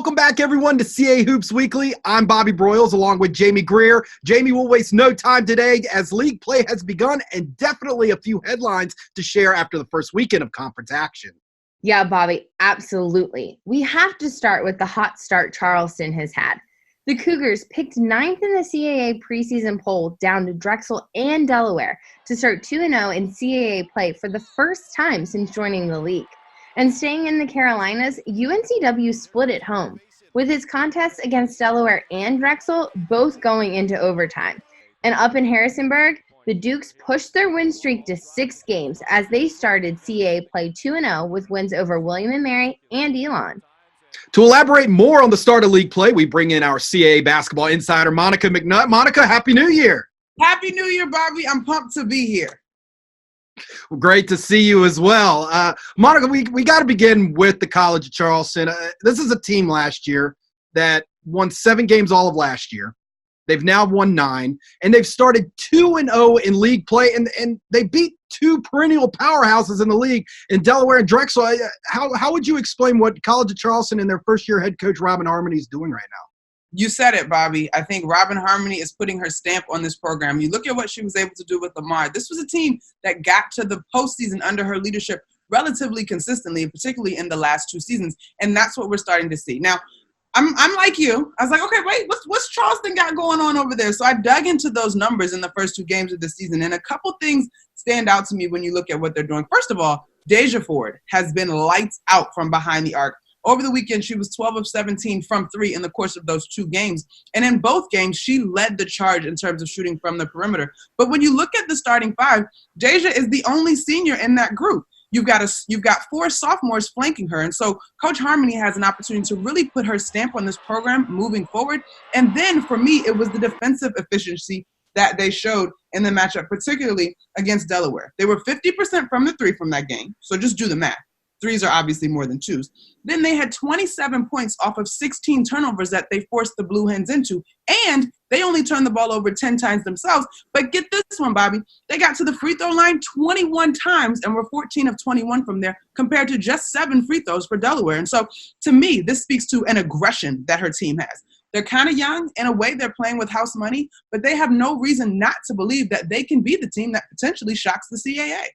Welcome back, everyone, to CA Hoops Weekly. I'm Bobby Broyles along with Jamie Greer. Jamie will waste no time today as league play has begun and definitely a few headlines to share after the first weekend of conference action. Yeah, Bobby, absolutely. We have to start with the hot start Charleston has had. The Cougars picked 9th in the CAA preseason poll down to Drexel and Delaware to start 2-0 in CAA play for the first time since joining the league. And staying in the Carolinas, UNCW split at home, with its contests against Delaware and Drexel both going into overtime. And up in Harrisonburg, the Dukes pushed their win streak to 6 games as they started CAA play 2-0 with wins over William & Mary and Elon. To elaborate more on the start of league play, we bring in our CAA basketball insider, Monica McNutt. Monica, Happy New Year. Happy New Year, Bobby. I'm pumped to be here. Well, great to see you as well. Monica, we got to begin with the College of Charleston. This is a team last year that won 7 games all of last year. They've now won 9, and they've started 2-0 in league play, and they beat 2 perennial powerhouses in the league in Delaware and Drexel. How would you explain what College of Charleston and their first-year head coach Robin Harmony is doing right now? You said it, Bobby. I think Robin Harmony is putting her stamp on this program. You look at what she was able to do with Lamar. This was a team that got to the postseason under her leadership relatively consistently, particularly in the last 2 seasons, and that's what we're starting to see. Now, I'm like you. I was like, okay, wait, what's Charleston got going on over there? So I dug into those numbers in the first 2 games of the season, and a couple things stand out to me when you look at what they're doing. First of all, Deja Ford has been lights out from behind the arc. Over the weekend, she was 12 of 17 from 3 in the course of those 2 games. And in both games, she led the charge in terms of shooting from the perimeter. But when you look at the starting 5, Deja is the only senior in that group. You've got 4 sophomores flanking her. And so Coach Harmony has an opportunity to really put her stamp on this program moving forward. And then for me, it was the defensive efficiency that they showed in the matchup, particularly against Delaware. They were 50% from the 3 from that game. So just do the math. 3s are obviously more than 2s. Then they had 27 points off of 16 turnovers that they forced the Blue Hens into. And they only turned the ball over 10 times themselves. But get this one, Bobby. They got to the free throw line 21 times and were 14 of 21 from there compared to just 7 free throws for Delaware. And so to me, this speaks to an aggression that her team has. They're kind of young. In a way, they're playing with house money. But they have no reason not to believe that they can be the team that potentially shocks the CAA.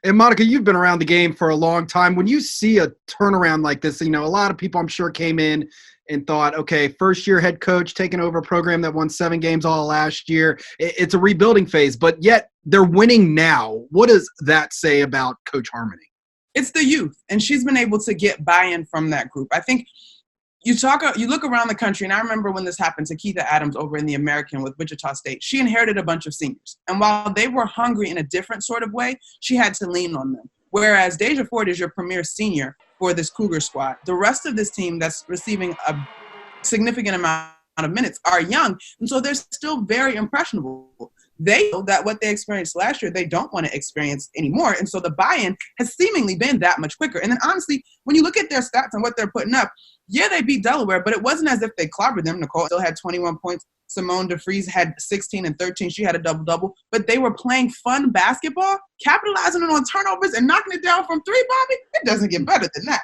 And Monica, you've been around the game for a long time. When you see a turnaround like this, a lot of people I'm sure came in and thought, okay, first-year head coach taking over a program that won 7 games all last year. It's a rebuilding phase, but yet they're winning now. What does that say about Coach Harmony? It's the youth, and she's been able to get buy-in from that group. I think you look around the country, and I remember when this happened to Keitha Adams over in the American with Wichita State. She inherited a bunch of seniors. And while they were hungry in a different sort of way, she had to lean on them. Whereas Deja Ford is your premier senior for this Cougar squad. The rest of this team that's receiving a significant amount of minutes are young, and so they're still very impressionable. They know that what they experienced last year, they don't want to experience anymore. And so the buy-in has seemingly been that much quicker. And then honestly, when you look at their stats and what they're putting up, yeah, they beat Delaware, but it wasn't as if they clobbered them. Nicole still had 21 points. Simone DeFries had 16 and 13. She had a double-double. But they were playing fun basketball, capitalizing on turnovers and knocking it down from 3, Bobby. It doesn't get better than that.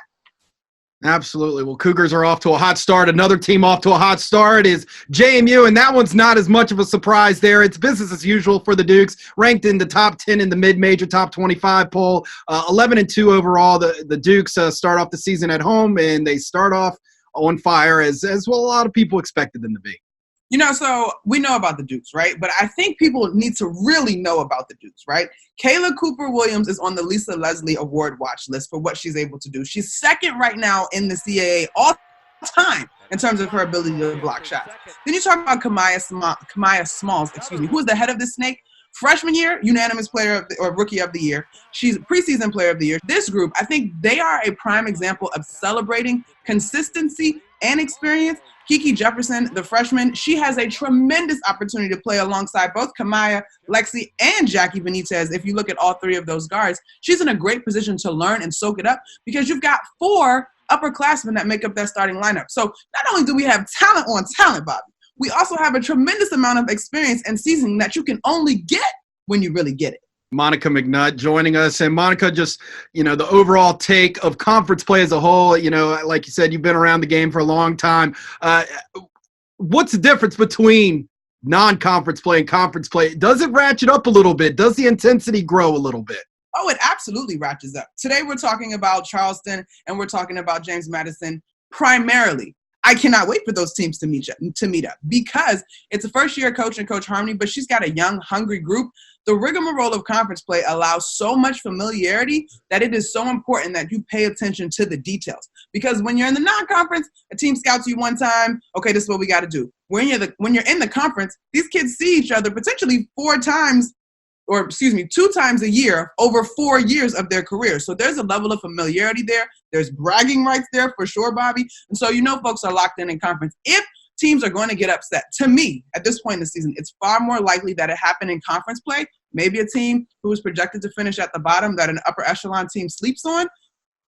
Absolutely. Well, Cougars are off to a hot start. Another team off to a hot start is JMU, and that one's not as much of a surprise there. It's business as usual for the Dukes, ranked in the top 10 in the mid-major top 25 poll. 11-2 overall. The Dukes start off the season at home, and they start off on fire as well a lot of people expected them to be. So we know about the Dukes, right? But I think people need to really know about the Dukes, right? Kayla Cooper-Williams is on the Lisa Leslie Award watch list for what she's able to do. She's 2nd right now in the CAA all time in terms of her ability to block shots. Then you talk about Kamaya Smalls, who is the head of the Snake. Freshman year, unanimous player or rookie of the year. She's preseason player of the year. This group, I think they are a prime example of celebrating consistency and experience. Kiki Jefferson, the freshman, she has a tremendous opportunity to play alongside both Kamaya, Lexi, and Jackie Benitez. If you look at all 3 of those guards, she's in a great position to learn and soak it up because you've got 4 upperclassmen that make up that starting lineup. So not only do we have talent on talent, Bobby, we also have a tremendous amount of experience and seasoning that you can only get when you really get it. Monica McNutt joining us. And Monica, just, the overall take of conference play as a whole, like you said, you've been around the game for a long time. What's the difference between non-conference play and conference play? Does it ratchet up a little bit? Does the intensity grow a little bit? Oh, it absolutely ratchets up. Today we're talking about Charleston and we're talking about James Madison primarily. I cannot wait for those teams to meet up because it's a first-year coach and Coach Harmony, but she's got a young, hungry group. The rigmarole of conference play allows so much familiarity that it is so important that you pay attention to the details. Because when you're in the non-conference, a team scouts you one time, okay, this is what we got to do. When you're in the conference, these kids see each other potentially 2 times a year over 4 years of their career. So there's a level of familiarity there. There's bragging rights there for sure, Bobby. And so folks are locked in conference. If teams are going to get upset, to me, at this point in the season, it's far more likely that it happened in conference play. Maybe a team who is projected to finish at the bottom that an upper echelon team sleeps on.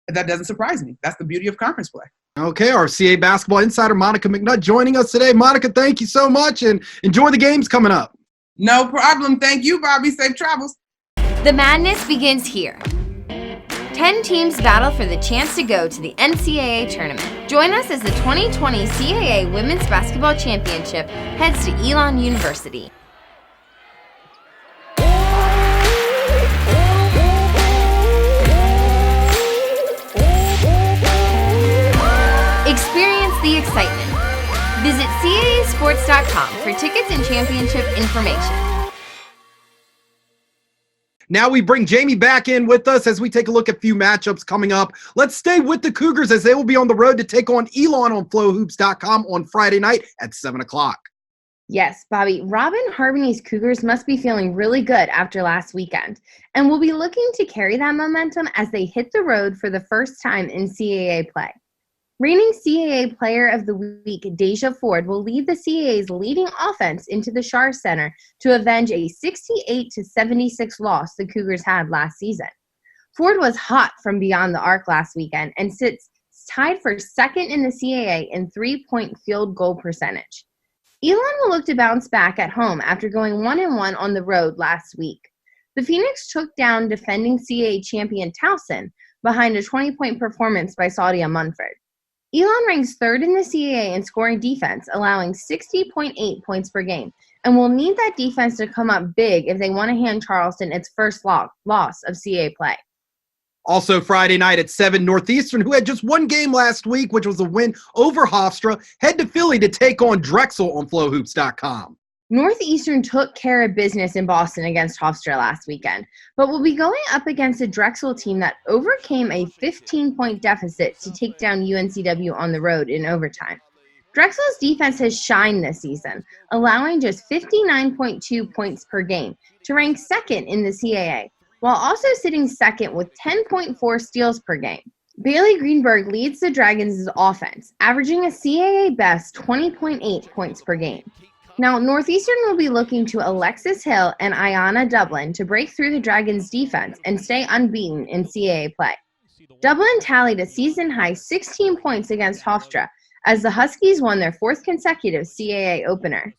That doesn't surprise me. That's the beauty of conference play. Okay, our CAA basketball insider, Monica McNutt, joining us today. Monica, thank you so much, and enjoy the games coming up. No problem. Thank you, Bobby. Safe travels. The madness begins here. 10 teams battle for the chance to go to the NCAA tournament. Join us as the 2020 CAA Women's Basketball Championship heads to Elon University. Experience the excitement. Visit CAAsports.com for tickets and championship information. Now we bring Jamie back in with us as we take a look at a few matchups coming up. Let's stay with the Cougars as they will be on the road to take on Elon on FlowHoops.com on Friday night at 7 o'clock. Yes, Bobby, Robin Harmony's Cougars must be feeling really good after last weekend and will be looking to carry that momentum as they hit the road for the first time in CAA play. Reigning CAA Player of the Week, Deja Ford, will lead the CAA's leading offense into the Schar Center to avenge a 68-76 loss the Cougars had last season. Ford was hot from beyond the arc last weekend and sits tied for second in the CAA in three-point field goal percentage. Elon will look to bounce back at home after going 1-1 on the road last week. The Phoenix took down defending CAA champion Towson behind a 20-point performance by Saudia Munford. Elon ranks third in the CAA in scoring defense, allowing 60.8 points per game, and will need that defense to come up big if they want to hand Charleston its first loss of CAA play. Also Friday night at 7, Northeastern, who had just one game last week, which was a win over Hofstra, head to Philly to take on Drexel on FlowHoops.com. Northeastern took care of business in Boston against Hofstra last weekend, but will be going up against a Drexel team that overcame a 15-point deficit to take down UNCW on the road in overtime. Drexel's defense has shined this season, allowing just 59.2 points per game to rank second in the CAA, while also sitting second with 10.4 steals per game. Bailey Greenberg leads the Dragons' offense, averaging a CAA best 20.8 points per game. Now, Northeastern will be looking to Alexis Hill and Ayanna Dublin to break through the Dragons' defense and stay unbeaten in CAA play. Dublin tallied a season-high 16 points against Hofstra as the Huskies won their fourth consecutive CAA opener.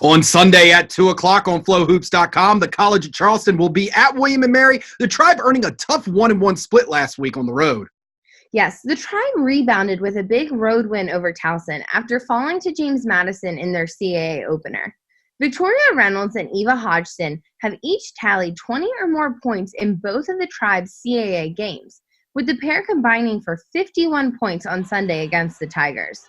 On Sunday at 2 o'clock on FlowHoops.com, the College of Charleston will be at William & Mary, the Tribe earning a tough 1-1 split last week on the road. Yes, the Tribe rebounded with a big road win over Towson after falling to James Madison in their CAA opener. Victoria Reynolds and Eva Hodgson have each tallied 20 or more points in both of the Tribe's CAA games, with the pair combining for 51 points on Sunday against the Tigers.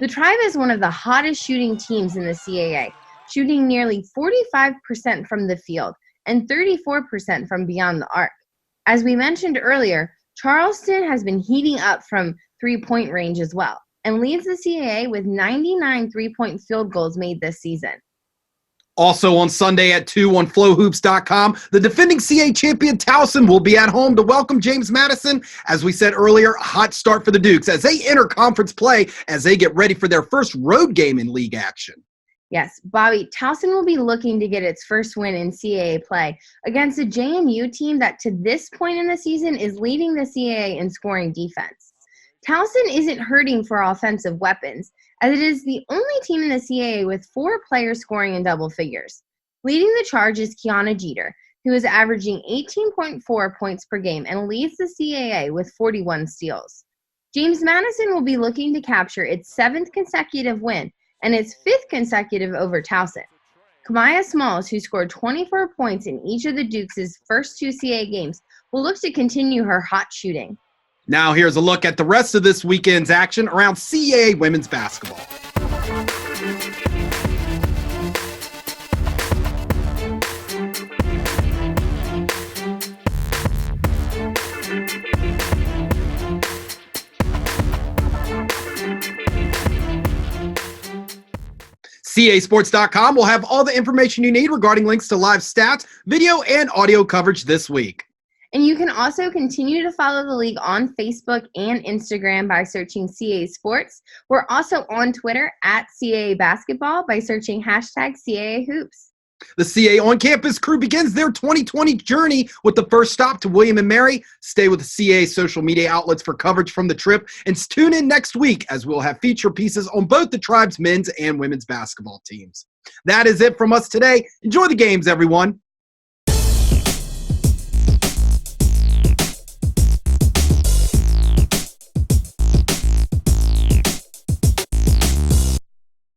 The Tribe is one of the hottest shooting teams in the CAA, shooting nearly 45% from the field and 34% from beyond the arc. As we mentioned earlier, Charleston has been heating up from three-point range as well and leads the CAA with 99 three-point field goals made this season. Also on Sunday at 2 on FlowHoops.com, the defending CAA champion Towson will be at home to welcome James Madison. As we said earlier, a hot start for the Dukes as they enter conference play as they get ready for their first road game in league action. Yes, Bobby, Towson will be looking to get its first win in CAA play against a JMU team that to this point in the season is leading the CAA in scoring defense. Towson isn't hurting for offensive weapons, as it is the only team in the CAA with 4 players scoring in double figures. Leading the charge is Kiana Jeter, who is averaging 18.4 points per game and leads the CAA with 41 steals. James Madison will be looking to capture its 7th consecutive win and its 5th consecutive over Towson. Kamaya Smalls, who scored 24 points in each of the Dukes' first 2 CAA games, will look to continue her hot shooting. Now here's a look at the rest of this weekend's action around CAA women's basketball. CASports.com will have all the information you need regarding links to live stats, video, and audio coverage this week. And you can also continue to follow the league on Facebook and Instagram by searching CAA Sports. We're also on Twitter at CAA Basketball by searching hashtag CAA Hoops. The CAA on-campus crew begins their 2020 journey with the first stop to William & Mary. Stay with the CAA social media outlets for coverage from the trip, and tune in next week as we'll have feature pieces on both the Tribe's men's and women's basketball teams. That is it from us today. Enjoy the games, everyone.